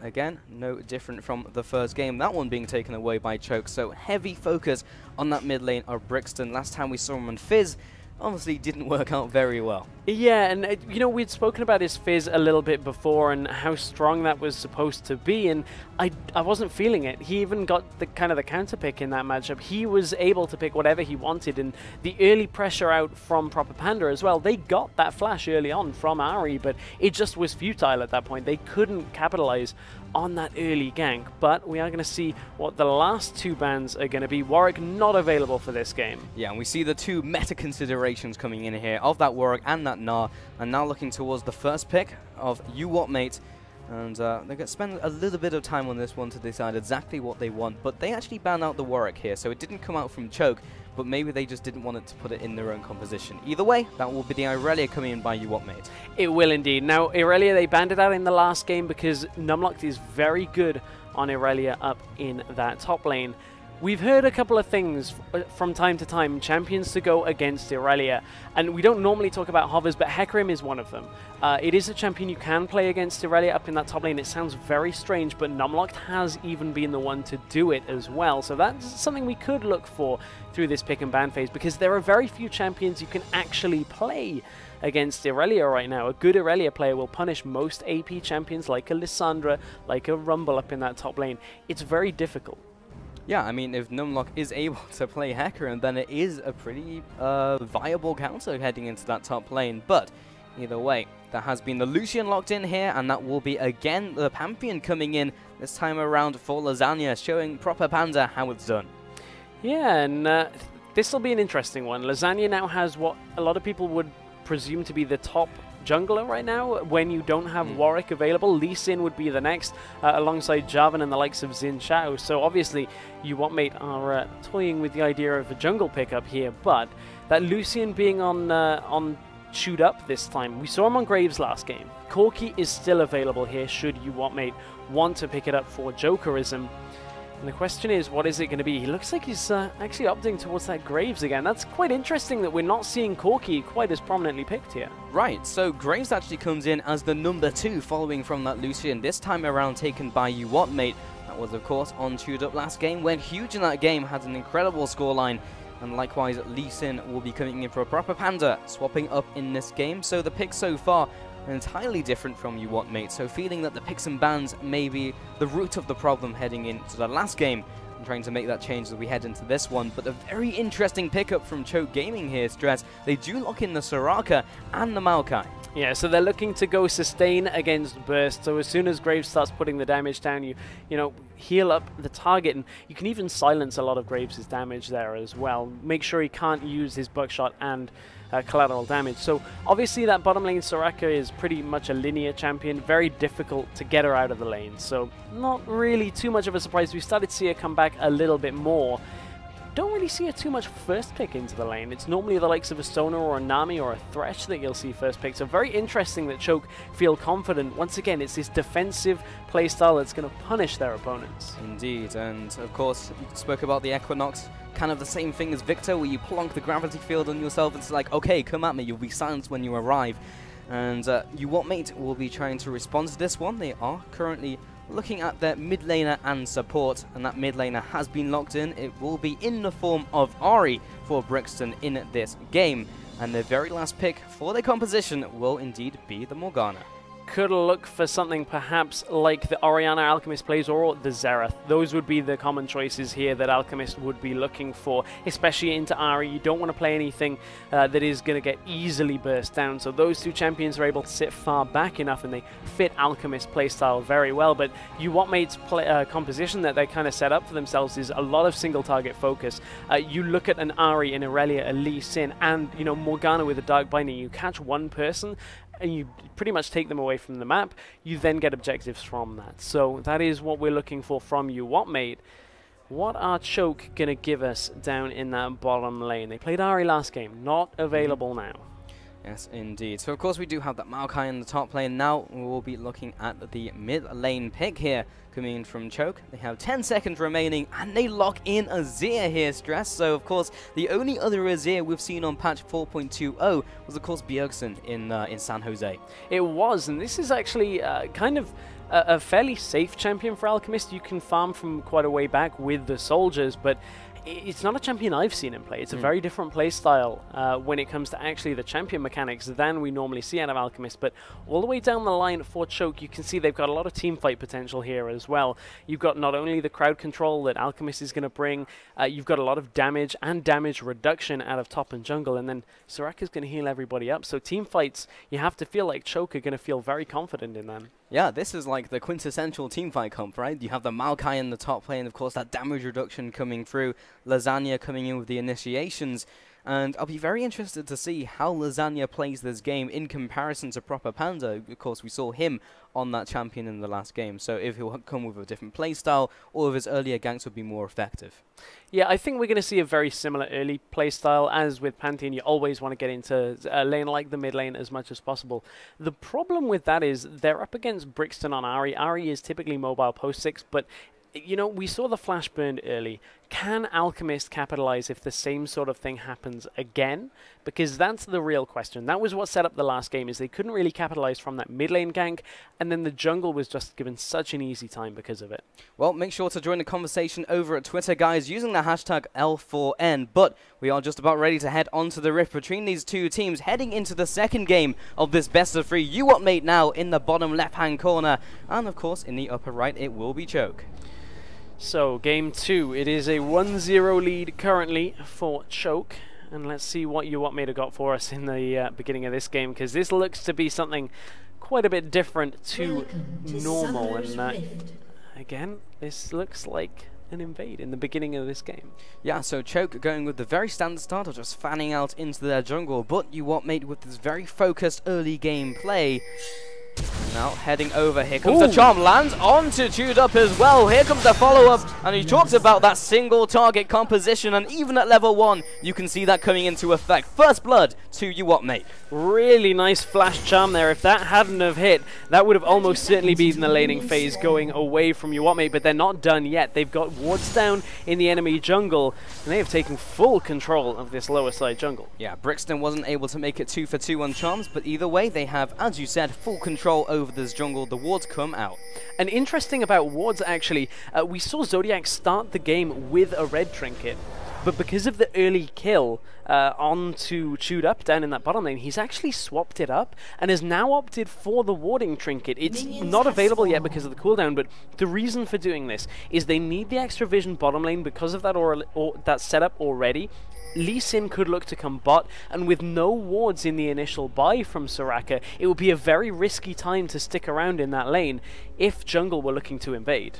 again, no different from the first game. That one being taken away by Choke, so heavy focus on that mid lane of Brixton. Last time we saw him on Fizz, obviously didn't work out very well. Yeah, and you know, we'd spoken about his Fizz a little bit before and how strong that was supposed to be, and I wasn't feeling it. He even got the kind of the counter pick in that matchup. He was able to pick whatever he wanted, and the early pressure out from Proper Panda as well. They got that flash early on from Ahri, but it just was futile at that point. They couldn't capitalize on that early gank, but we are going to see what the last two bans are going to be. Warwick not available for this game. Yeah, and we see the two meta considerations coming in here of that Warwick and that Gnar, and now looking towards the first pick of WOT mate. And they're going to spend a little bit of time on this one to decide exactly what they want, but they actually banned out the Warwick here, so it didn't come out from Choke, but maybe they just didn't want it to put it in their own composition. Either way, that will be the Irelia coming in by WOT mate. It will indeed. Now, Irelia, they banned it out in the last game because Numlocked is very good on Irelia up in that top lane. We've heard a couple of things from time to time, champions to go against Irelia, and we don't normally talk about hovers, but Hecarim is one of them. It is a champion you can play against Irelia up in that top lane. It sounds very strange, but Numlocked has even been the one to do it as well, so that's something we could look for through this pick and ban phase, because there are very few champions you can actually play against Irelia right now. A good Irelia player will punish most AP champions like a Lissandra, like a Rumble up in that top lane. It's very difficult. Yeah, I mean, if Numlock is able to play Hecarim, then it is a pretty viable counter heading into that top lane. But either way, there has been the Lucian locked in here, and that will be again the Pantheon coming in this time around for Lasagna, showing Proper Panda how it's done. Yeah, and this will be an interesting one. Lasagna now has what a lot of people would presume to be the top jungler right now when you don't have Warwick available. Lee Sin would be the next, alongside Jarvan and the likes of Xin Zhao. So obviously, WOT mate are toying with the idea of a jungle pickup here, but that Lucian being on Shoot Up this time, we saw him on Graves last game. Corki is still available here should WOT mate want to pick it up for Jokerism. And the question is, what is it going to be? He looks like he's actually opting towards that Graves again. That's quite interesting that we're not seeing Corki quite as prominently picked here. Right, so Graves actually comes in as the number 2 following from that Lucian, this time around taken by WOT mate. That was, of course, on Chewed Up last game, went huge in that game, had an incredible scoreline. And likewise, Lee Sin will be coming in for a Proper Panda, swapping up in this game. So the picks so far entirely different from WOT mate, so feeling that the picks and bans may be the root of the problem heading into the last game, and trying to make that change as we head into this one. But a very interesting pickup from Choke Gaming here, Stress. They do lock in the Soraka and the Maokai. Yeah, so they're looking to go sustain against burst. So as soon as Graves starts putting the damage down, you know, heal up the target, and you can even silence a lot of Graves' damage there as well. Make sure he can't use his buckshot and collateral damage. So obviously that bottom lane Soraka is pretty much a linear champion, very difficult to get her out of the lane. So not really too much of a surprise. We started to see her come back a little bit more. Don't really see her too much first pick into the lane. It's normally the likes of a Sona or a Nami or a Thresh that you'll see first pick. So very interesting that Choke feel confident. Once again, it's this defensive playstyle that's going to punish their opponents. Indeed, and of course, you spoke about the Equinox. Kind of the same thing as Victor, where you plonk the gravity field on yourself and it's like, okay, come at me, you'll be silenced when you arrive. And WOT mate will be trying to respond to this one. They are currently looking at their mid laner and support, and that mid laner has been locked in. It will be in the form of Ahri for Brixton in this game, and the very last pick for their composition will indeed be the Morgana. Could look for something perhaps like the Orianna Alchemist plays or the Xerath. Those would be the common choices here that Alchemist would be looking for, especially into Ahri. You don't want to play anything that is going to get easily burst down. So those two champions are able to sit far back enough, and they fit Alchemist playstyle very well. But WOT mate's composition that they kind of set up for themselves is a lot of single target focus. You look at an Ahri, an Irelia, a Lee Sin, and you know Morgana with a Dark Binding. You catch one person, and you pretty much take them away from the map. You then get objectives from that. So that is what we're looking for from WOT mate. What are Choke going to give us down in that bottom lane? They played Ahri last game, not available now. Yes, indeed. So, of course, we do have that Maokai in the top lane. Now, we will be looking at the mid lane pick here, coming in from Choke. They have 10 seconds remaining, and they lock in Azir here, Stress. So, of course, the only other Azir we've seen on patch 4.20 was, of course, Bjergsen in San Jose. It was, and this is actually kind of a fairly safe champion for Alchemist. You can farm from quite a way back with the soldiers, but it's not a champion I've seen him play. It's a very different play style when it comes to actually the champion mechanics than we normally see out of Alchemist. But all the way down the line for Choke, you can see they've got a lot of team fight potential here as well. You've got not only the crowd control that Alchemist is going to bring, you've got a lot of damage and damage reduction out of top and jungle, and then Soraka's going to heal everybody up. So team fights, you have to feel like Choke are going to feel very confident in them. Yeah, this is like the quintessential teamfight comp, right? You have the Maokai in the top lane, of course, that damage reduction coming through, Lasagna coming in with the initiations, and I'll be very interested to see how Lasagna plays this game in comparison to Proper Panda. Of course, we saw him on that champion in the last game, so if he'll come with a different playstyle, or if his earlier ganks would be more effective. Yeah, I think we're going to see a very similar early playstyle. As with Pantheon, you always want to get into a lane like the mid lane as much as possible. The problem with that is they're up against Brixton on Ahri. Ahri is typically mobile post 6, but you know, we saw the flash burned early. Can Alchemist capitalize if the same sort of thing happens again? Because that's the real question. That was what set up the last game, is they couldn't really capitalize from that mid lane gank, and then the jungle was just given such an easy time because of it. Well, make sure to join the conversation over at Twitter, guys, using the hashtag L4N. But we are just about ready to head onto the rift between these two teams, heading into the second game of this best-of-3. UWT mate now in the bottom left-hand corner, and of course, in the upper right, it will be Choke. So, game 2, it is a 1-0 lead currently for Choke. And let's see what UWT made have got for us in the beginning of this game, because this looks to be something quite a bit different to normal. And again, this looks like an invade in the beginning of this game. Yeah, so Choke going with the very standard start of just fanning out into their jungle, but UWT mate with this very focused early game play. Now heading over, here comes the charm, lands onto Chewed Up as well. Here comes the follow-up, and he talks about that single target composition, and even at level 1, you can see that coming into effect. First blood to UWT mate. Really nice flash charm there. If that hadn't have hit, that would have almost certainly been the laning phase going away from UWT mate, but they're not done yet. They've got wards down in the enemy jungle, and they have taken full control of this lower side jungle. Yeah, Brixton wasn't able to make it 2 for 2 on charms, but either way, they have, as you said, full control over this jungle. The wards come out. And interesting about wards, actually, we saw Zodiac start the game with a red trinket, but because of the early kill onto Chewed Up down in that bottom lane, he's actually swapped it up and has now opted for the warding trinket. It's not available yet because of the cooldown, but the reason for doing this is they need the extra vision bottom lane because of that that setup already. Lee Sin could look to come bot, and with no wards in the initial buy from Soraka, it would be a very risky time to stick around in that lane if jungle were looking to invade.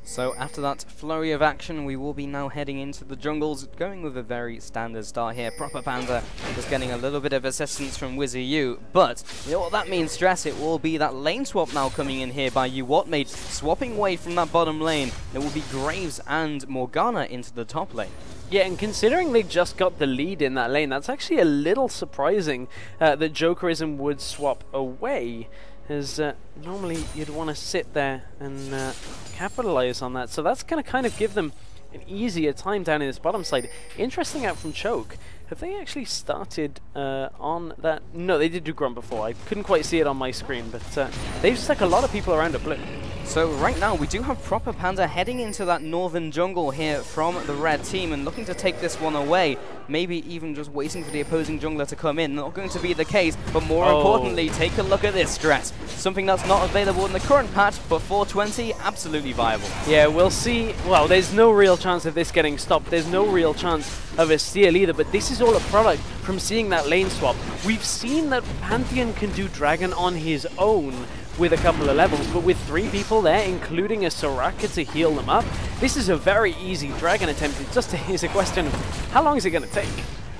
So after that flurry of action, we will be now heading into the jungles, going with a very standard start here. Proper Panda is getting a little bit of assistance from Wizzy U, but you know what that means, Stress? It will be that lane swap now coming in here by UWT mate, swapping away from that bottom lane. It will be Graves and Morgana into the top lane. Yeah, and considering they just got the lead in that lane, that's actually a little surprising that Jokerism would swap away, as normally you'd want to sit there and capitalize on that. So that's going to kind of give them an easier time down in this bottom side. Interesting out from Choke. Have they actually started on that? No, they did do Grunt before. I couldn't quite see it on my screen, but they've stuck a lot of people around at blue. So right now we do have Proper Panda heading into that northern jungle here from the red team and looking to take this one away. Maybe even just waiting for the opposing jungler to come in. Not going to be the case, but more importantly, take a look at this, Stress. Something that's not available in the current patch, but 420, absolutely viable. Yeah, we'll see. Well, there's no real chance of this getting stopped. There's no real chance of a steal either, but this is all a product from seeing that lane swap. We've seen that Pantheon can do Dragon on his own with a couple of levels, but with 3 people there, including a Soraka to heal them up, this is a very easy Dragon attempt. It just is a question of how long is it going to take?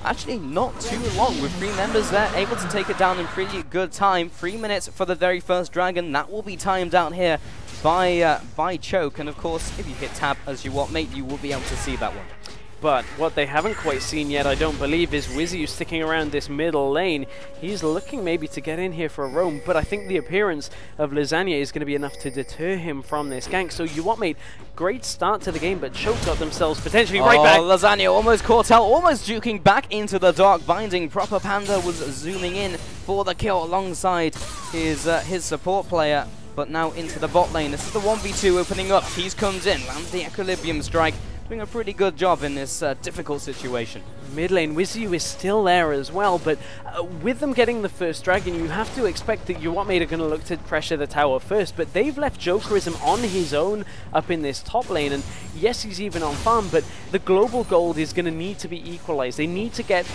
Actually, not too long, with 3 members there, able to take it down in pretty good time. 3 minutes for the very first Dragon. That will be timed out here by Choke, and of course, if you hit tab as UWT mate, you will be able to see that one. But what they haven't quite seen yet, I don't believe, is Wizzy sticking around this middle lane. He's looking maybe to get in here for a roam, but I think the appearance of Lasagna is going to be enough to deter him from this gank. So UWT mate, great start to the game, but Choke got themselves potentially right back. Lasagna almost caught out, almost juking back into the dark binding. Proper Panda was zooming in for the kill alongside his support player. but now into the bot lane. This is the 1v2 opening up. Keys comes in, lands the Equilibrium strike, doing a pretty good job in this difficult situation. Mid lane, WizU is still there as well, but with them getting the first dragon, you have to expect that UWT are going to look to pressure the tower first, but they've left Jokerism on his own up in this top lane, and yes, he's even on farm, but the global gold is going to need to be equalized. They need to get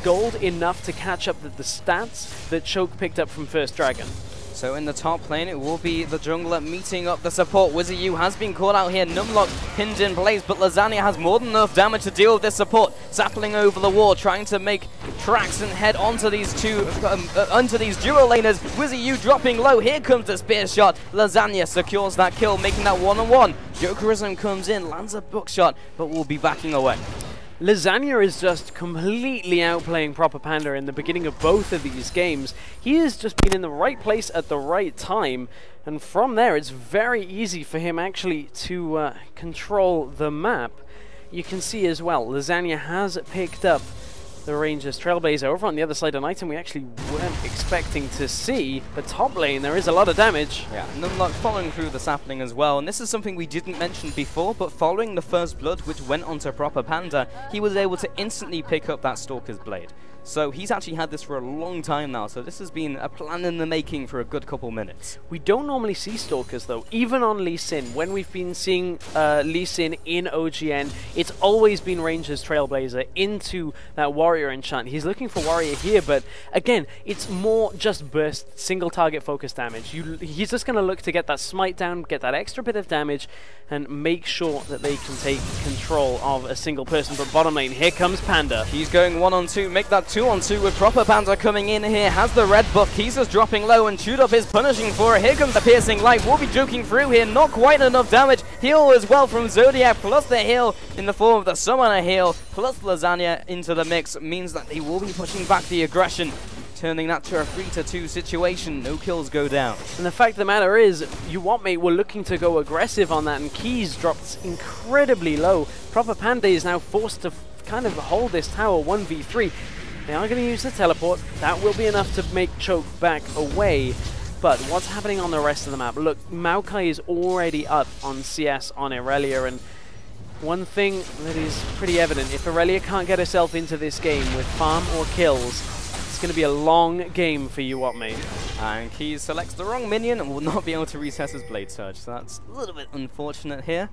gold enough to catch up the stats that Choke picked up from first dragon. So in the top lane, it will be the jungler meeting up the support. WizU has been caught out here. Numlock pinned in place, but Lasagna has more than enough damage to deal with this support. Zappling over the wall, trying to make tracks and head onto these onto these dual laners. WizU dropping low. Here comes the spear shot. Lasagna secures that kill, making that one-on-one. Jokerism comes in, lands a bookshot, but will be backing away. Lasagna is just completely outplaying Proper Panda in the beginning of both of these games. He has just been in the right place at the right time, and from there it's very easy for him actually to control the map. You can see as well, Lasagna has picked up the Rangers Trailblazer over on the other side, an item we actually weren't expecting to see. But top lane, there is a lot of damage. Yeah, Numlock following through the sapling as well, and this is something we didn't mention before, but following the first blood, which went onto Proper Panda, he was able to instantly pick up that Stalker's Blade. So he's actually had this for a long time now, so this has been a plan in the making for a good couple minutes. We don't normally see Stalkers though, even on Lee Sin. When we've been seeing Lee Sin in OGN, it's always been Rangers Trailblazer into that Warrior enchant. He's looking for Warrior here, but again, it's more just burst, single target focus damage. He's just going to look to get that smite down, get that extra bit of damage, and make sure that they can take control of a single person. But bottom lane, here comes Panda. He's going 1-on-2, make that 2-on-2 with Proper Panda coming in here, has the red buff. Keys is dropping low and Chewed Up is punishing for it. Here comes the piercing light, will be joking through here, not quite enough damage. Heal as well from Zodiac, plus the heal in the form of the summoner heal, plus Lasagna into the mix, means that they will be pushing back the aggression, turning that to a 3-2 situation. No kills go down. And the fact of the matter is, UWT were looking to go aggressive on that, and Keys dropped incredibly low. Proper Panda is now forced to kind of hold this tower 1v3. They are going to use the teleport. That will be enough to make Choke back away. But what's happening on the rest of the map? Look, Maokai is already up on CS on Irelia, and one thing that is pretty evident, if Irelia can't get herself into this game with farm or kills, it's going to be a long game for UWT. And Keys selects the wrong minion and will not be able to reset his Blade Surge, so that's a little bit unfortunate here.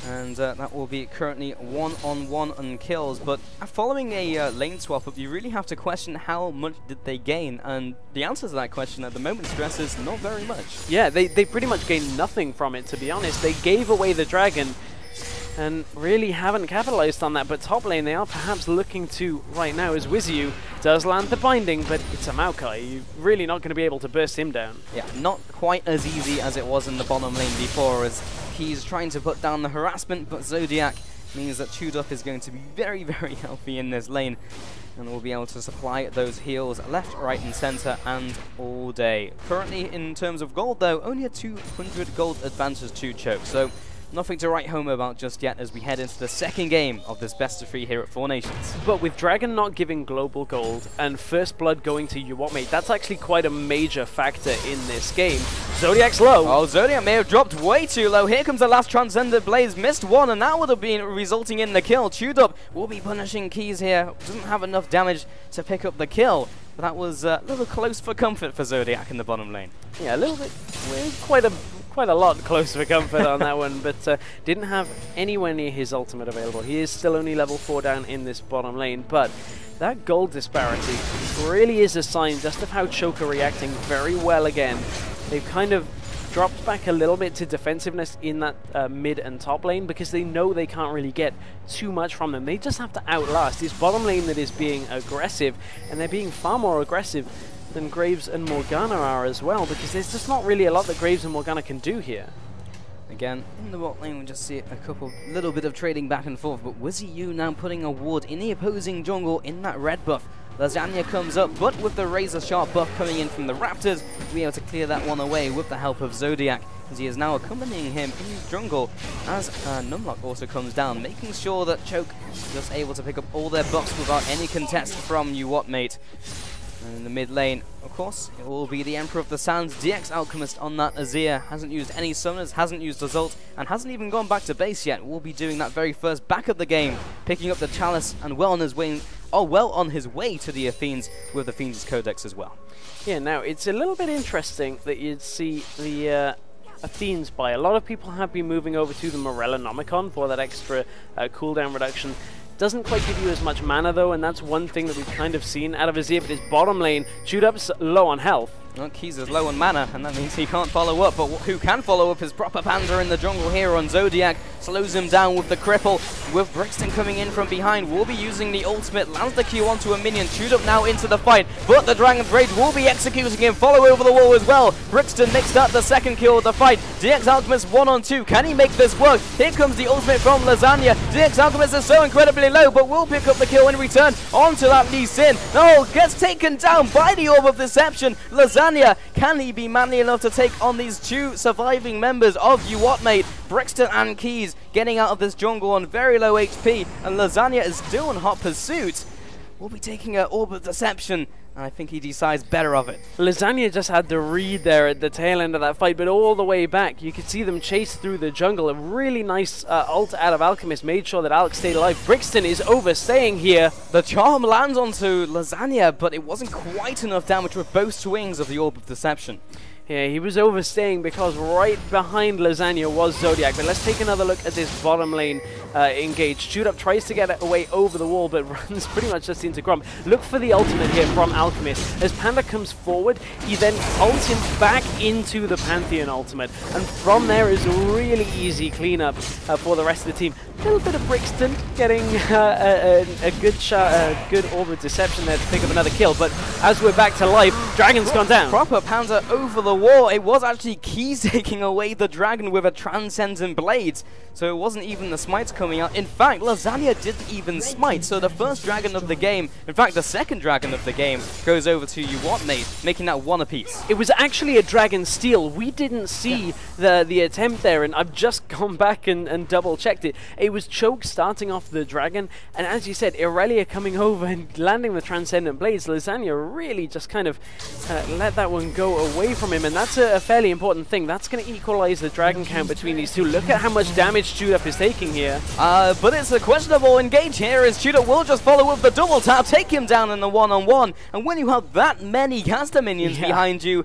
And that will be currently 1-on-1 on kills, but following a lane swap up, you really have to question how much did they gain, and the answer to that question at the moment stresses not very much. Yeah, they pretty much gained nothing from it, to be honest. They gave away the dragon and really haven't capitalized on that, but top lane they are perhaps looking to right now, as WizU does land the binding, but it's a Maokai. You're really not going to be able to burst him down. Yeah, not quite as easy as it was in the bottom lane before, as he's trying to put down the harassment, but Zodiac means that Chewed Up is going to be very, very healthy in this lane, and will be able to supply those heals left, right and center and all day. Currently, in terms of gold though, only a 200 gold advantage to Choke, so nothing to write home about just yet as we head into the second game of this best of 3 here at Four Nations. But with Dragon not giving global gold and first blood going to UWT, that's actually quite a major factor in this game. Zodiac's low. Oh, Zodiac may have dropped way too low. Here comes the last Transcendent Blaze, missed one, and that would have been resulting in the kill. Chewed Up will be punishing Keys here, doesn't have enough damage to pick up the kill. But that was a little close for comfort for Zodiac in the bottom lane. Yeah, a little bit, quite a lot close for comfort on that one, but didn't have anywhere near his ultimate available. He is still only level 4 down in this bottom lane, but that gold disparity really is a sign just of how Choke are reacting very well again. They've kind of dropped back a little bit to defensiveness in that mid and top lane because they know they can't really get too much from them. They just have to outlast this bottom lane that is being aggressive, and they're being far more aggressive than Graves and Morgana are as well, because there's just not really a lot that Graves and Morgana can do here. Again, in the bot lane we just see little bit of trading back and forth, but WizU now putting a ward in the opposing jungle in that red buff. Lasagna comes up, but with the razor sharp buff coming in from the Raptors, we'll be able to clear that one away with the help of Zodiac, as he is now accompanying him in jungle as Numlock also comes down, making sure that Choke is just able to pick up all their buffs without any contest from UWT. And in the mid lane, of course, it will be the Emperor of the Sands, DX Alchemist on that Azir. Hasn't used any summoners, hasn't used Assault, and hasn't even gone back to base yet. Will be doing that very first back of the game, picking up the Chalice and well on his way to the Athenes with the Fiend's Codex as well. Yeah, now it's a little bit interesting that you'd see the Athenes buy. A lot of people have been moving over to the Morellonomicon for that extra cooldown reduction. Doesn't quite give you as much mana though, and that's one thing that we've kind of seen out of Azir, but his bottom lane, Shoot-Up's low on health. Well, Keys is low on mana, and that means he can't follow up, but who can follow up is proper Panda in the jungle here on Zodiac. Slows him down with the cripple, with Brixton coming in from behind. Will be using the ultimate, lands the Q onto a minion. Shoot-Up now into the fight, but the Dragon's Rage will be executing him, follow over the wall as well. Brixton makes that the second kill of the fight. DX Alchemist 1-on-2, can he make this work? Here comes the ultimate from Lasagna. DX Alchemist is so incredibly low, but will pick up the kill in return onto that Lee Sin. No, gets taken down by the Orb of Deception. Lasagna, can he be manly enough to take on these two surviving members of UWM? Brixton and Keys getting out of this jungle on very low HP, and Lasagna is still in hot pursuit. Will be taking an Orb of Deception, and I think he decides better of it. Lasagna just had the read there at the tail end of that fight, but all the way back, you could see them chase through the jungle. A really nice ult out of Alchemist made sure that Alex stayed alive. Brixton is overstaying here. The charm lands onto Lasagna, but it wasn't quite enough damage with both swings of the Orb of Deception. Yeah, he was overstaying because right behind Lasagna was Zodiac. But let's take another look at this bottom lane engage. Shoot-Up tries to get away over the wall, but runs pretty much just into Grump. Look for the ultimate here from Alchemist. As Panda comes forward, he then ults him back into the Pantheon ultimate. And from there is a really easy cleanup for the rest of the team. A little bit of Brixton getting a good Orb of Deception there to pick up another kill. But as we're back to life, Dragon's gone down. Proper Panda over the wall. It was actually Keys taking away the dragon with a Transcendent Blades, so it wasn't even the smites coming out. In fact, Lasagna didn't even smite, so the first dragon of the game, in fact the second dragon of the game, goes over to UWM, making that one apiece. It was actually a dragon steal. We didn't see the attempt there, and I've just gone back and double checked it. It was Choke starting off the dragon, and as you said, Irelia coming over and landing the Transcendent Blades. Lasagna really just kind of let that one go away from him, and that's a fairly important thing. That's going to equalize the dragon count between these two. Look at how much damage Shoot-Up is taking here. But it's a questionable engage here, as Shoot-Up will just follow with the double tap, take him down in the one-on-one, and when you have that many caster minions behind you,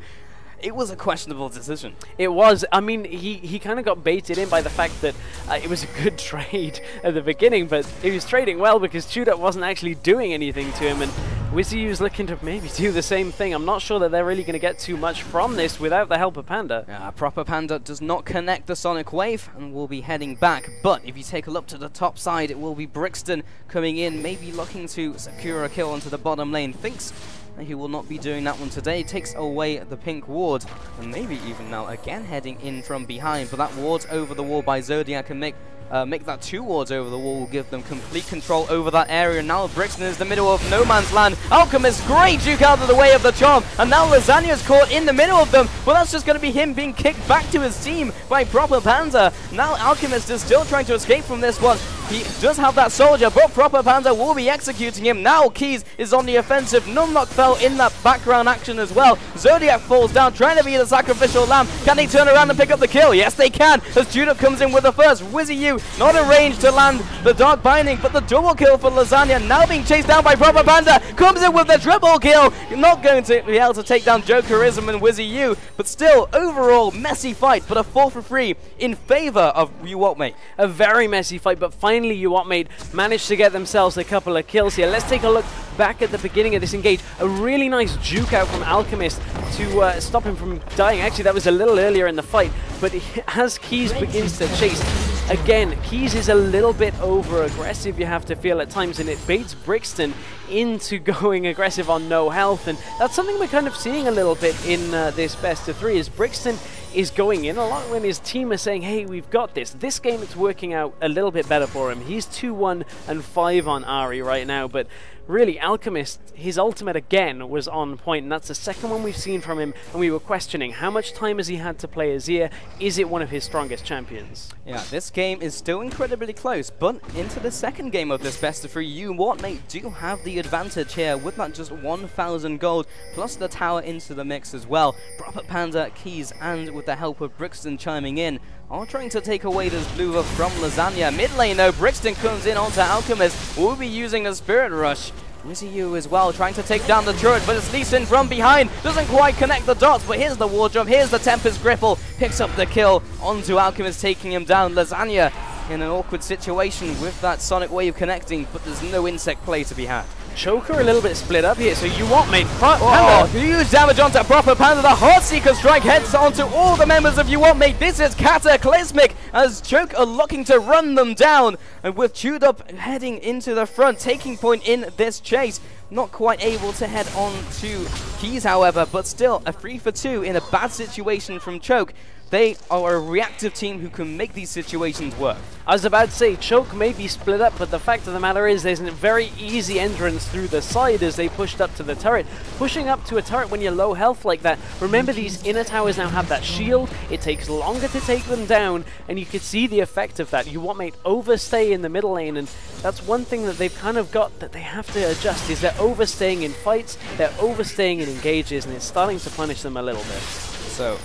it was a questionable decision. It was. I mean, he kind of got baited in by the fact that it was a good trade at the beginning, but he was trading well because Shoot-Up wasn't actually doing anything to him, and WYZIU's looking to maybe do the same thing. I'm not sure that they're really going to get too much from this without the help of Panda. Proper Panda does not connect the Sonic Wave and will be heading back, but if you take a look to the top side, it will be Brixton coming in, maybe looking to secure a kill onto the bottom lane. Thinks he will not be doing that one today. Takes away the pink ward, and maybe even now again heading in from behind, but that ward's over the wall by Zodiac, and make that two wards over the wall will give them complete control over that area. Now Brixton is the middle of no man's land. Alchemist, great juke out of the way of the charm, and now Lasagna's caught in the middle of them. Well, that's just going to be him being kicked back to his team by Proper Panda. Now Alchemist is still trying to escape from this one. He does have that soldier, but Proper Panda will be executing him. Now Keys is on the offensive. Numlock fell in that background action as well. Zodiac falls down, trying to be the sacrificial lamb. Can they turn around and pick up the kill? Yes, they can, as Judah comes in with the first. WYZIU not in range to land the Dark Binding, but the double kill for Lasagna, now being chased down by Proper Panda, comes in with the triple kill. You're not going to be able to take down Jokerism and WYZIU, but still, overall, messy fight, but a 4-for-3 in favor of UWM. A very messy fight, but finally UWM managed to get themselves a couple of kills here. Let's take a look back at the beginning of this engage. A really nice juke out from Alchemist to stop him from dying. Actually, that was a little earlier in the fight, but as Keys begins to chase, again, Keys is a little bit over-aggressive, you have to feel at times, and it baits Brixton into going aggressive on no health, and that's something we're kind of seeing a little bit in this best of 3, is Brixton is going in a lot when his team is saying, hey, we've got this. This game, it's working out a little bit better for him. He's 2-1 and 5 on Ahri right now, but really, Alchemist, his ultimate again was on point, and that's the second one we've seen from him, and we were questioning how much time has he had to play Azir? Is it one of his strongest champions? Yeah, this game is still incredibly close, but into the second game of this best of 3, UWM do have the advantage here with that just 1,000 gold, plus the tower into the mix as well. Proper Panda, Keys, and with the help of Brixton chiming in, are trying to take away this blue buff from Lasagna. Mid lane though, Brixton comes in onto Alchemist, will be using a Spirit Rush. WizzyU as well, trying to take down the turret, but it's Lee Sin from behind. Doesn't quite connect the dots, but here's the wall jump, here's the Tempest Gripple. Picks up the kill onto Alchemist, taking him down. Lasagna in an awkward situation with that Sonic Wave connecting, but there's no insect play to be had. Choker a little bit split up here, so UWM huge damage onto Proper Panda. The Heartseeker strike heads onto all the members of UWM. This is cataclysmic as Choke are looking to run them down, and with Chewed Up heading into the front, taking point in this chase. Not quite able to head on to Keys, however, but still a 3 for 2 in a bad situation from Choke. They are a reactive team who can make these situations work. I was about to say, Choke may be split up, but the fact of the matter is there's a very easy entrance through the side as they pushed up to the turret. Pushing up to a turret when you're low health like that, remember these inner towers now have that shield, it takes longer to take them down, and you can see the effect of that. UWM overstay in the middle lane, and that's one thing that they've kind of got that they have to adjust, is they're overstaying in fights, they're overstaying in engages, and it's starting to punish them a little bit. So,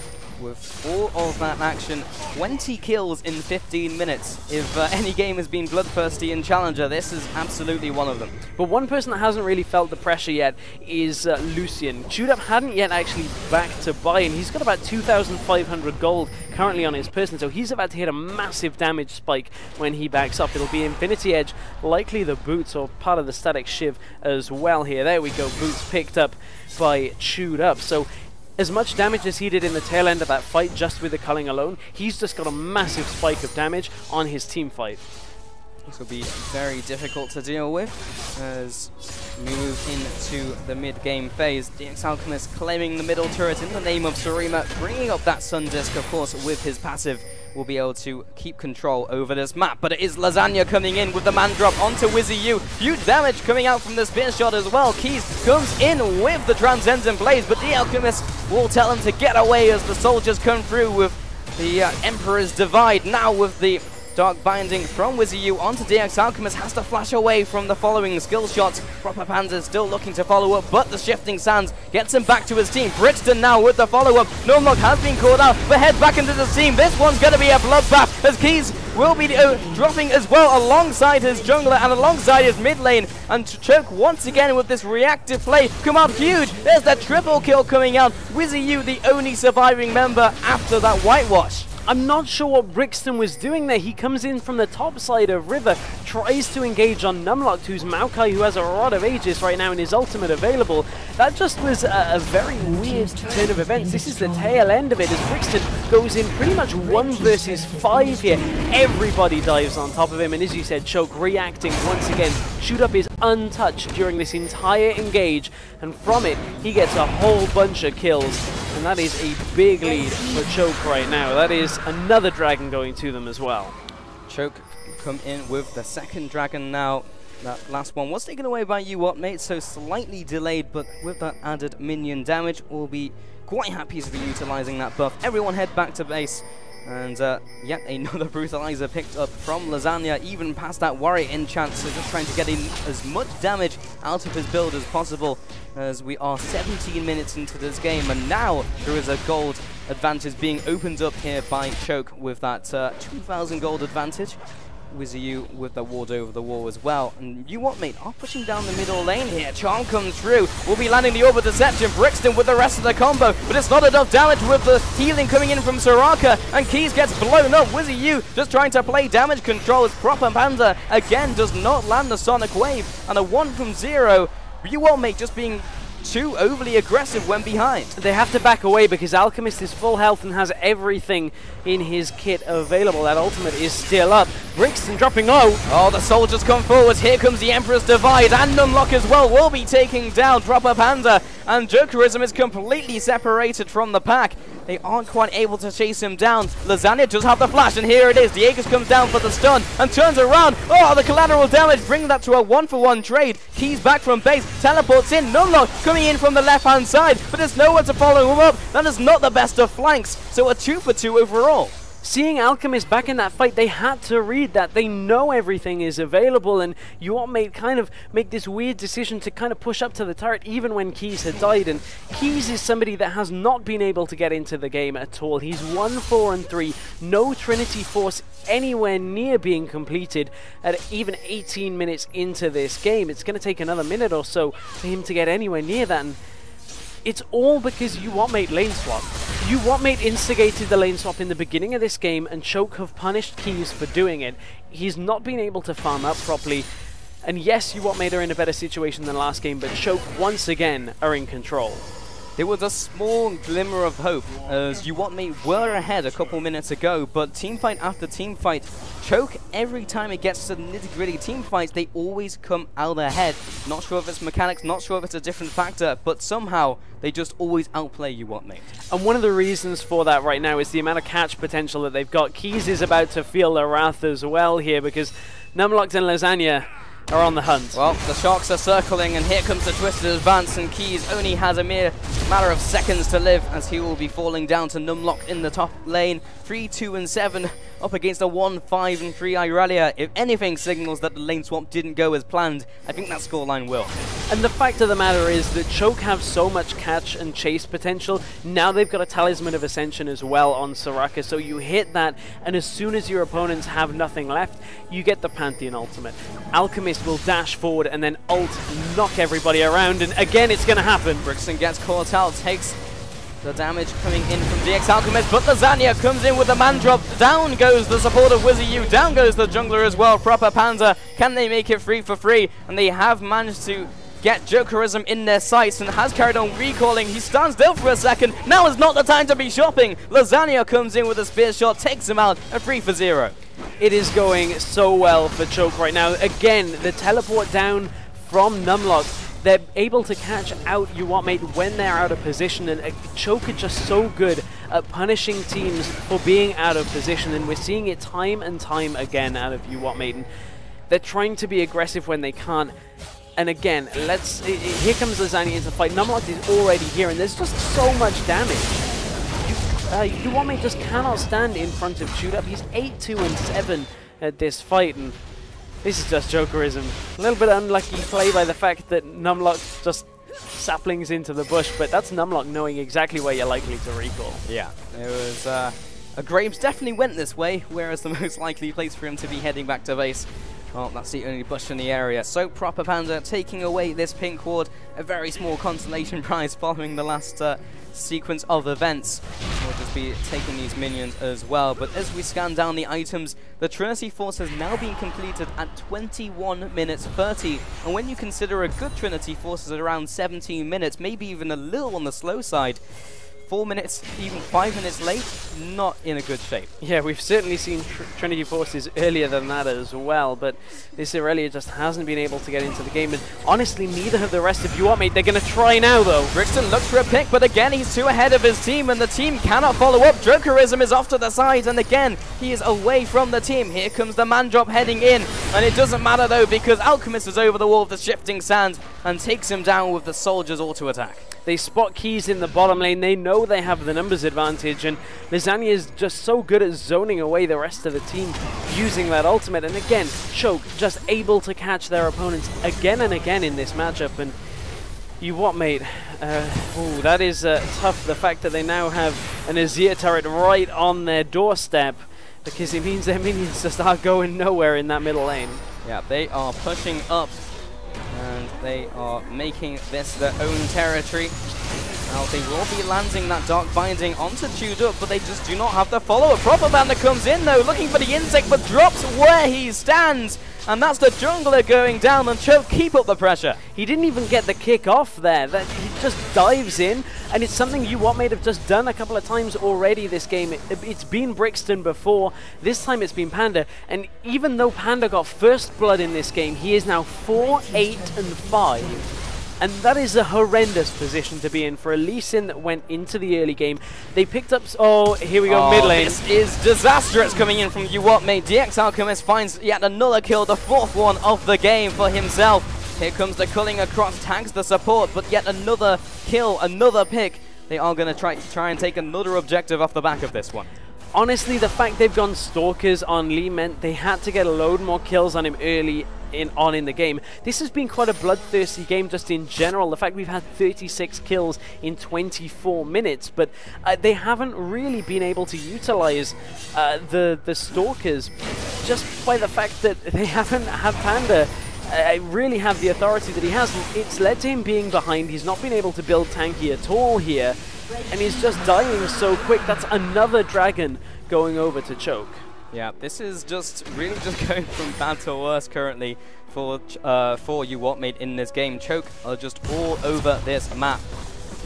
with all of that action, 20 kills in 15 minutes. If any game has been bloodthirsty in Challenger, this is absolutely one of them. But one person that hasn't really felt the pressure yet is Lucian. Chewed Up hadn't yet actually backed to buy, and he's got about 2,500 gold currently on his person, so he's about to hit a massive damage spike when he backs up. It'll be Infinity Edge, likely the boots or part of the static shiv as well here. There we go, boots picked up by Chewed Up. So as much damage as he did in the tail end of that fight just with the culling alone, he's just got a massive spike of damage on his team fight. This will be very difficult to deal with as we move into the mid-game phase. DX Alchemist claiming the middle turret in the name of Sarima, bringing up that Sun Disc, of course, with his passive. Will be able to keep control over this map, but it is Lasagna coming in with the man drop onto WizzyU. Huge damage coming out from the spear shot as well. Keys comes in with the Transcendent Blaze, but the Alchemist will tell him to get away as the soldiers come through with the Emperor's Divide. Now with the Dark Binding from WizzyU onto DX Alchemist, has to flash away from the following skill shots. Proper Panda still looking to follow up, but the Shifting Sands gets him back to his team. Brixton now with the follow-up. Normlock has been called out, but head back into the team. This one's going to be a bloodbath as Keys will be dropping as well alongside his jungler and alongside his mid lane. And Choke once again with this reactive play come out huge. There's that triple kill coming out. WizzyU the only surviving member after that whitewash. I'm not sure what Brixton was doing there. He comes in from the top side of River, tries to engage on Numlock, who's Maokai, who has a Rod of Aegis right now in his ultimate available. That just was a very weird turn of events. This is the tail end of it as Brixton goes in pretty much 1 versus 5 here. Everybody dives on top of him, and as you said, Choke reacting once again. Shoot Up is untouched during this entire engage, and from it, he gets a whole bunch of kills. And that is a big lead for Choke right now. That is another dragon going to them as well. Choke come in with the second dragon now. That last one was taken away by UWM, so slightly delayed, but with that added minion damage, we'll be quite happy to be utilizing that buff. Everyone head back to base. And yet another Brutalizer picked up from Lasagna, even past that Warrior enchant, so just trying to get in as much damage out of his build as possible, as we are 17 minutes into this game, and now there is a gold advantage being opened up here by Choke with that 2,000 gold advantage. WizzyU with the ward over the wall as well. And UWM are pushing down the middle lane here. Charm comes through. Will be landing the Orb of Deception. Brixton with the rest of the combo, but it's not enough damage with the healing coming in from Soraka. And Keys gets blown up. WizzyU just trying to play damage control as Proper Panda again does not land the Sonic Wave. And a 1 from 0. UWM just being too overly aggressive when behind. They have to back away because Alchemist is full health and has everything in his kit available. That ultimate is still up. Brixton dropping low. Oh, the soldiers come forward. Here comes the Emperor's Divide, and Numlock as well will be taking down Proper Panda. And Jokerism is completely separated from the pack. They aren't quite able to chase him down. Lasagna does have the flash, and here it is. Diego's comes down for the stun and turns around. Oh, the collateral damage, bringing that to a 1-for-1 trade. Keys back from base, teleports in. Numlock coming in from the left-hand side, but there's no one to follow him up. That is not the best of flanks, so a 2-for-2 overall. Seeing Alchemist back in that fight, they had to read that. They know everything is available, and UWM kind of make this weird decision to kind of push up to the turret even when Keys had died. And Keys is somebody that has not been able to get into the game at all. He's 1-4-3, no Trinity Force anywhere near being completed at even 18 minutes into this game. It's going to take another minute or so for him to get anywhere near that. And it's all because UWM lane swap. UWM instigated the lane swap in the beginning of this game, and Choke have punished Keys for doing it. He's not been able to farm up properly, and yes, UWM are in a better situation than last game, but Choke once again are in control. There was a small glimmer of hope as UWM were ahead a couple minutes ago, but teamfight after teamfight, Choke, every time it gets to the nitty-gritty teamfights, they always come out ahead. Not sure if it's mechanics, not sure if it's a different factor, but somehow they just always outplay UWM. And one of the reasons for that right now is the amount of catch potential that they've got. Keys is about to feel the wrath as well here, because Numlocked and Lasagna are on the hunt. Well, the Sharks are circling, and here comes the Twisted Advance, and Keys only has a mere matter of seconds to live as he will be falling down to Numlock in the top lane. 3, 2, and 7 up against a 1, 5, and 3 Irelia. If anything signals that the lane swap didn't go as planned, I think that scoreline will. And the fact of the matter is that Choke have so much catch and chase potential. Now they've got a Talisman of Ascension as well on Soraka, so you hit that, and as soon as your opponents have nothing left, you get the Pantheon ultimate. Alchemist will dash forward and then ult, knock everybody around, and again it's going to happen. Brixton gets caught out, takes the damage coming in from DX Alchemist, but Lasagna comes in with the man drop. Down goes the support of Wizzy U, down goes the jungler as well, Proper Panzer. Can they make it 3 for 3? And they have managed to get Jokerism in their sights and has carried on recalling. He stands still for a second. Now is not the time to be shopping. Lasagna comes in with a spear shot, takes him out, a 3 for 0. It is going so well for Choke right now. Again, the teleport down from Numlock. They're able to catch out UWM when they're out of position, and Choke are just so good at punishing teams for being out of position, and we're seeing it time and time again out of UWM. They're trying to be aggressive when they can't. And again, here comes Lasagna into the fight. Numlock is already here, and there's just so much damage. UWM just cannot stand in front of Shoot Up. He's 8, 2, and 7 at this fight, and this is just Jokerism. A little bit unlucky play by the fact that Numlock just saplings into the bush, but that's Numlock knowing exactly where you're likely to recall. Yeah, it was Graves definitely went this way, whereas the most likely place for him to be heading back to base. Well, that's the only bush in the area. So Proper Panda taking away this pink ward, a very small consolation prize following the last sequence of events. We'll just be taking these minions as well. But as we scan down the items, the Trinity Force has now been completed at 21 minutes 30. And when you consider a good Trinity Force is around 17 minutes, maybe even a little on the slow side, 4 minutes, even 5 minutes late, not in a good shape. Yeah, we've certainly seen Trinity Forces earlier than that as well, but this Irelia just hasn't been able to get into the game, and honestly, neither have the rest of UWM. They're going to try now, though. Brixton looks for a pick, but again, he's too ahead of his team, and the team cannot follow up. Jokerism is off to the side, and again, he is away from the team. Here comes the man drop heading in, and it doesn't matter, though, because Alchemist is over the wall of the shifting sand and takes him down with the soldier's auto attack. They spot Keys in the bottom lane. They know they have the numbers advantage, and Lasagna is just so good at zoning away the rest of the team using that ultimate. And again, Choke just able to catch their opponents again and again in this matchup. And UWM, that is tough. The fact that they now have an Azir turret right on their doorstep, because it means their minions just are going nowhere in that middle lane. Yeah, they are pushing up, and they are making this their own territory. Now they will be landing that Dark Binding onto Tudor, but they just do not have the follow-up. Proper Panda comes in though, looking for the insect, but drops where he stands. And that's the jungler going down, and Choke keep up the pressure. He didn't even get the kick off there. He just dives in, and it's something UWM have just done a couple of times already this game. It's been Brixton before. This time it's been Panda, and even though Panda got first blood in this game, he is now 4, 8, and 5. And that is a horrendous position to be in for a Lee Sin that went into the early game. They picked up... Oh, here we go, mid lane. This is disastrous coming in from UWT, mate. DX Alchemist finds yet another kill, the 4th one of the game for himself. Here comes the culling across, tags the support, but yet another kill, another pick. They are going to try and take another objective off the back of this one. Honestly, the fact they've gone Stalkers on Lee meant they had to get a load more kills on him early in the game. This has been quite a bloodthirsty game just in general. The fact we've had 36 kills in 24 minutes, but they haven't really been able to utilize the Stalkers just by the fact that they haven't had Panda really have the authority that he has. And it's led to him being behind. He's not been able to build tanky at all here, and he's just dying so quick. That's another dragon going over to choke. Yeah, this is just really just going from bad to worse currently for UWT mate in this game. Choke are just all over this map.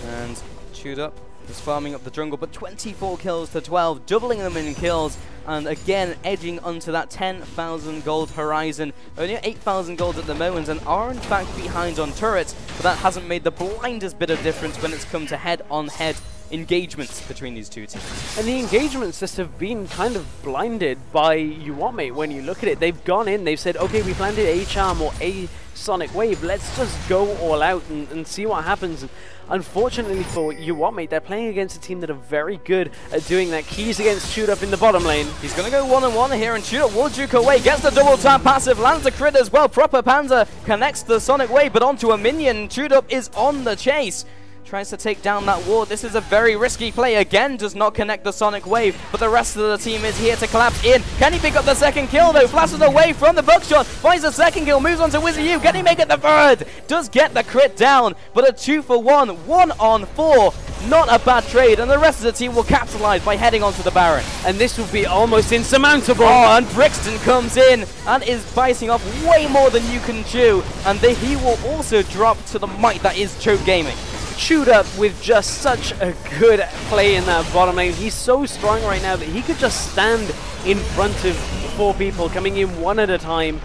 And chewed up is farming up the jungle, but 24 kills to 12, doubling them in kills, and again edging onto that 10,000 gold horizon. Only 8,000 gold at the moment, and are in fact behind on turrets, but that hasn't made the blindest bit of difference when it's come to head-on-head engagements between these two teams. And the engagements just have been kind of blinded by UWT mate. When you look at it, they've gone in, they've said, okay, we've landed a charm or a sonic wave, let's just go all out and see what happens. And unfortunately for UWT mate, they're playing against a team that are very good at doing that. Keys against Chewed Up in the bottom lane. He's going to go 1-on-1 here, and Chewed Up will juke away, gets the double tap passive, lands a crit as well. Proper Panda connects the sonic wave, but onto a minion. Chewed Up is on the chase. Tries to take down that ward. This is a very risky play. Again, does not connect the sonic wave, but the rest of the team is here to collapse in. Can he pick up the second kill though? Flashes away from the buckshot, finds the second kill, moves on to Wizzy U. Can he make it the third? Does get the crit down, but a 2-for-1, 1-on-4. Not a bad trade, and the rest of the team will capitalize by heading onto the Baron. And this will be almost insurmountable. Oh, and Brixton comes in and is biting off way more than you can chew, and he will also drop to the might that is Choke Gaming. Chewed Up with just such a good play in that bottom lane. He's so strong right now that he could just stand in front of 4 people coming in one at a time,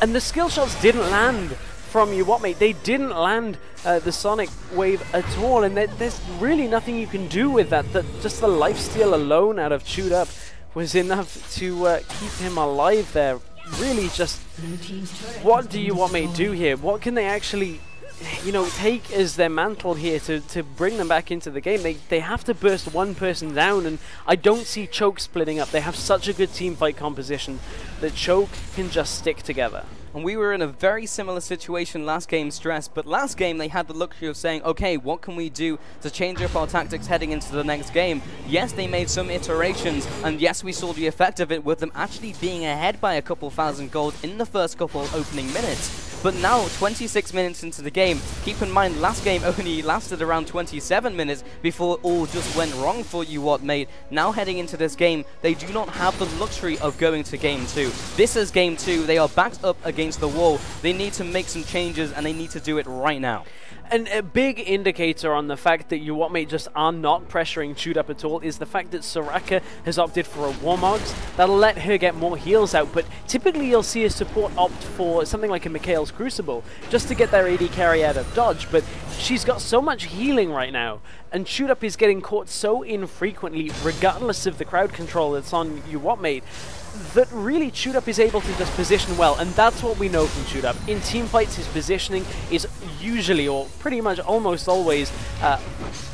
and the skill shots didn't land from UWT mate. They didn't land the sonic wave at all, and there's really nothing you can do with that. Just the lifesteal alone out of Chewed Up was enough to keep him alive there. Really, just what do UWT mate do here? What can they actually, you know, take as their mantle here to bring them back into the game? They have to burst one person down, and I don't see Choke splitting up. They have such a good team fight composition that Choke can just stick together. And we were in a very similar situation last game, Stress, but last game they had the luxury of saying, okay, what can we do to change up our tactics heading into the next game? Yes, they made some iterations, and yes, we saw the effect of it with them actually being ahead by a couple thousand gold in the first couple opening minutes. But now, 26 minutes into the game, keep in mind last game only lasted around 27 minutes before it all just went wrong for UWT mate. Now heading into this game, they do not have the luxury of going to game 2. This is game 2, they are backed up against the wall. They need to make some changes, and they need to do it right now. And a big indicator on the fact that UWT mate just are not pressuring Chewed Up at all is the fact that Soraka has opted for a Warmogs. That'll let her get more heals out, but typically you'll see a support opt for something like a Mikhail's Crucible just to get their AD carry out of dodge, but she's got so much healing right now, and Chewed Up is getting caught so infrequently regardless of the crowd control that's on UWT mate, that really Chewed Up is able to just position well, and that's what we know from Chewed Up. In team fights, his positioning is usually, or pretty much almost always,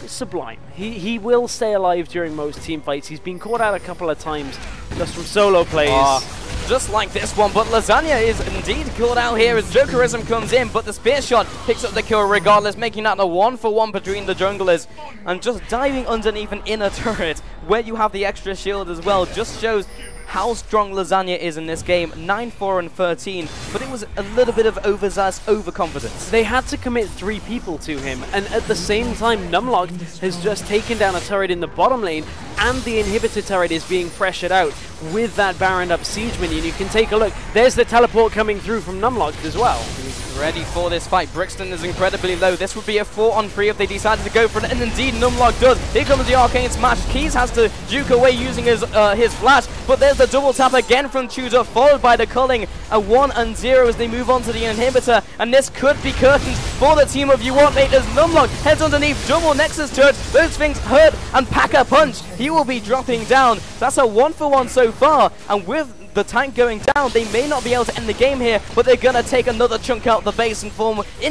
sublime. He will stay alive during most team fights. He's been caught out a couple of times just from solo plays. Just like this one, but Lasagna is indeed caught out here as Jokerism comes in, but the spear shot picks up the kill regardless, making that a 1-for-1 between the junglers, and just diving underneath an inner turret where you have the extra shield as well just shows how strong Lasagna is in this game. 9-4 and 13, but it was a little bit of overconfidence. They had to commit 3 people to him, and at the same time Numlocked has just taken down a turret in the bottom lane, and the inhibitor turret is being pressured out with that Baron up siege minion. You can take a look. There's the teleport coming through from Numlock as well. He's ready for this fight. Brixton is incredibly low. This would be a 4-on-3 if they decided to go for it, and indeed Numlock does. Here comes the arcane smash. Keys has to juke away using his flash, but there's the double tap again from Tudor, followed by the culling. A 1-0 as they move on to the inhibitor, and this could be curtains for the team of UWM as Numlock heads underneath, double Nexus turret. Those things hurt, and pack a punch. He will be dropping down. That's a 1-for-1 so far, and with the tank going down, they may not be able to end the game here, but they're going to take another chunk out of the base in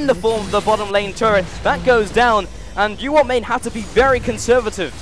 the form of the bottom lane turret. That goes down, and UWM have to be very conservative.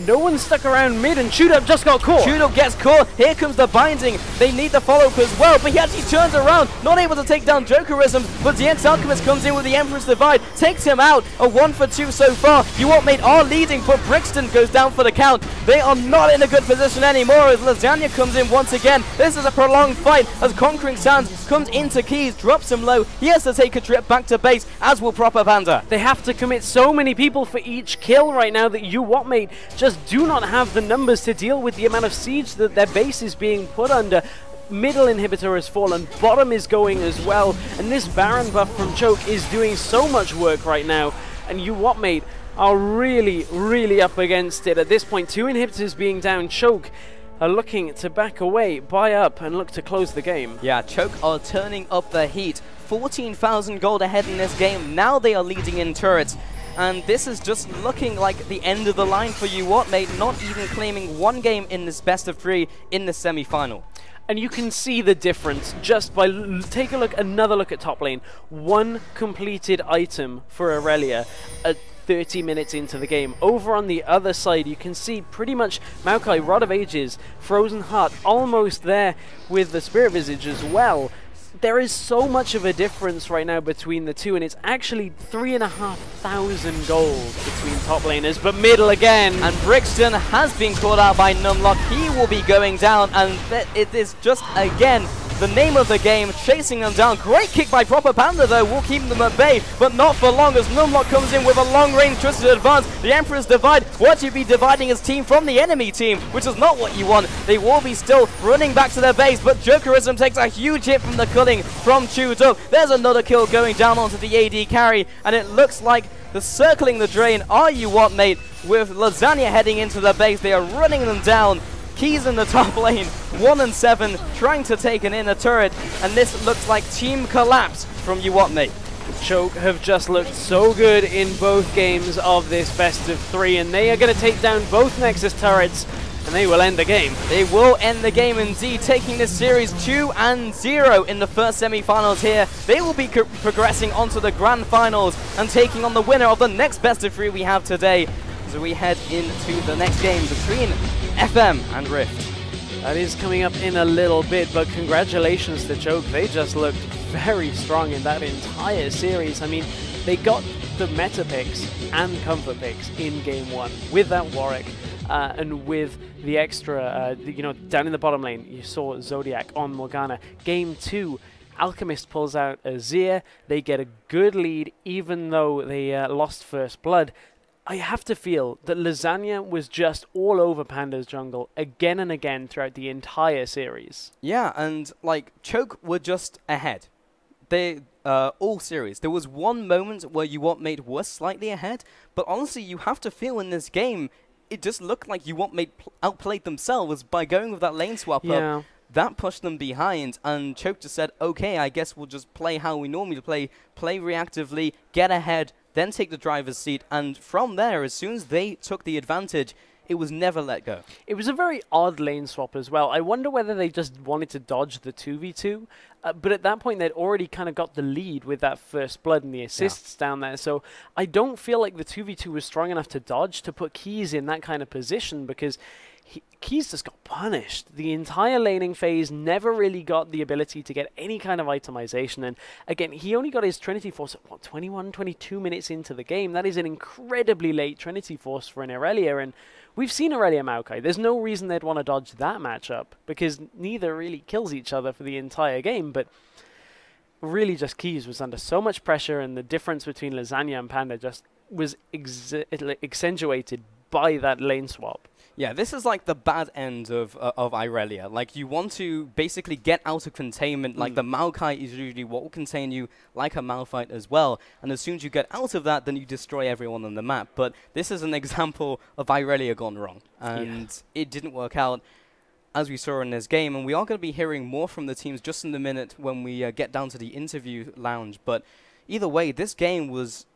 No one stuck around mid, and Chewdup just got caught. Chewdup gets caught. Here comes the binding. They need the follow-up as well, but he actually turns around, not able to take down Jokerism, but the Alchemist comes in with the Emperor's Divide, takes him out. A 1-for-2 so far. UWM are leading, but Brixton goes down for the count. They are not in a good position anymore as Lasagna comes in once again. This is a prolonged fight as Conquering Sands comes into Keys, drops him low. He has to take a trip back to base, as will Proper Panda. They have to commit so many people for each kill right now that UWM just do not have the numbers to deal with the amount of siege that their base is being put under. Middle inhibitor has fallen, bottom is going as well, and this Baron buff from Choke is doing so much work right now, and UWM are really up against it. At this point, 2 inhibitors being down. Choke are looking to back away, buy up, and look to close the game. Yeah, Choke are turning up the heat. 14,000 gold ahead in this game. Now they are leading in turrets. And this is just looking like the end of the line for UWM, not even claiming one game in this best of 3 in the semi-final. And you can see the difference just by take a look, another look at top lane. 1 completed item for Aurelia at 30 minutes into the game. Over on the other side, you can see pretty much Maokai, Rod of Ages, Frozen Heart, almost there with the Spirit Visage as well. There is so much of a difference right now between the two, and it's actually 3,500 gold between top laners, but middle again. And Brixton has been caught out by Numlock. He will be going down, and it is just, again, the name of the game, chasing them down. Great kick by Proper Panda, though, will keep them at bay, but not for long as Numlock comes in with a long-range trusted advance. The Emperor's Divide, what you be dividing his team from the enemy team, which is not what you want. They will be still running back to their base, but Jokerism takes a huge hit from the culling from Chewdup. There's another kill going down onto the AD carry, and it looks like the circling the drain are UWM, with Lasagna heading into the base. They are running them down. Keys in the top lane, 1-7, trying to take an inner turret, and this looks like team collapse from UWM. Choke have just looked so good in both games of this best of 3, and they are going to take down both Nexus turrets, and they will end the game. They will end the game indeed, taking this series 2-0 in the first semi-finals here. They will be progressing onto the grand finals and taking on the winner of the next best of 3 we have today, as we head into the next game between FM and Rift. That is coming up in a little bit, but congratulations to Choke. They just looked very strong in that entire series. I mean, they got the meta picks and comfort picks in game 1 with that Warwick and with the extra, you know, down in the bottom lane, you saw Zodiac on Morgana. Game 2, Alchemist pulls out Azir. They get a good lead, even though they lost first blood. I have to feel that Lasagna was just all over Panda's jungle again and again throughout the entire series. Yeah, and like Choke were just ahead. They all series. There was one moment where UWM was slightly ahead, but honestly, you have to feel in this game, it just looked like UWM outplayed themselves by going with that lane swap up. That pushed them behind, and Choke just said, okay, I guess we'll just play how we normally play reactively, get ahead, then take the driver's seat, and from there, as soon as they took the advantage, it was never let go. It was a very odd lane swap as well. I wonder whether they just wanted to dodge the 2v2, but at that point they'd already kind of got the lead with that first blood and the assists down there, so I don't feel like the 2v2 was strong enough to dodge to put Keys in that kind of position, because Keys just got punished. The entire laning phase never really got the ability to get any kind of itemization, and again, he only got his Trinity Force at, what, 21, 22 minutes into the game. That is an incredibly late Trinity Force for an Aurelia, and we've seen Aurelia Maokai. There's no reason they'd want to dodge that matchup, because neither really kills each other for the entire game, but really just Keys was under so much pressure, and the difference between Lasagna and Panda just was accentuated by that lane swap. Yeah, this is like the bad end of Irelia. Like, you want to basically get out of containment. Like, the Maokai is usually what will contain you, like a Malphite as well. And as soon as you get out of that, then you destroy everyone on the map. But this is an example of Irelia gone wrong. And it didn't work out, as we saw in this game. And we are going to be hearing more from the teams just in a minute when we get down to the interview lounge. But either way, this game was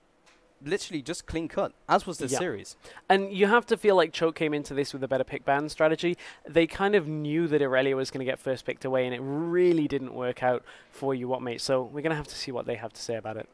literally just clean cut, as was the series. And you have to feel like Choke came into this with a better pick ban strategy. They kind of knew that Irelia was going to get first picked away, and it really didn't work out for UWM, mate. So we're going to have to see what they have to say about it.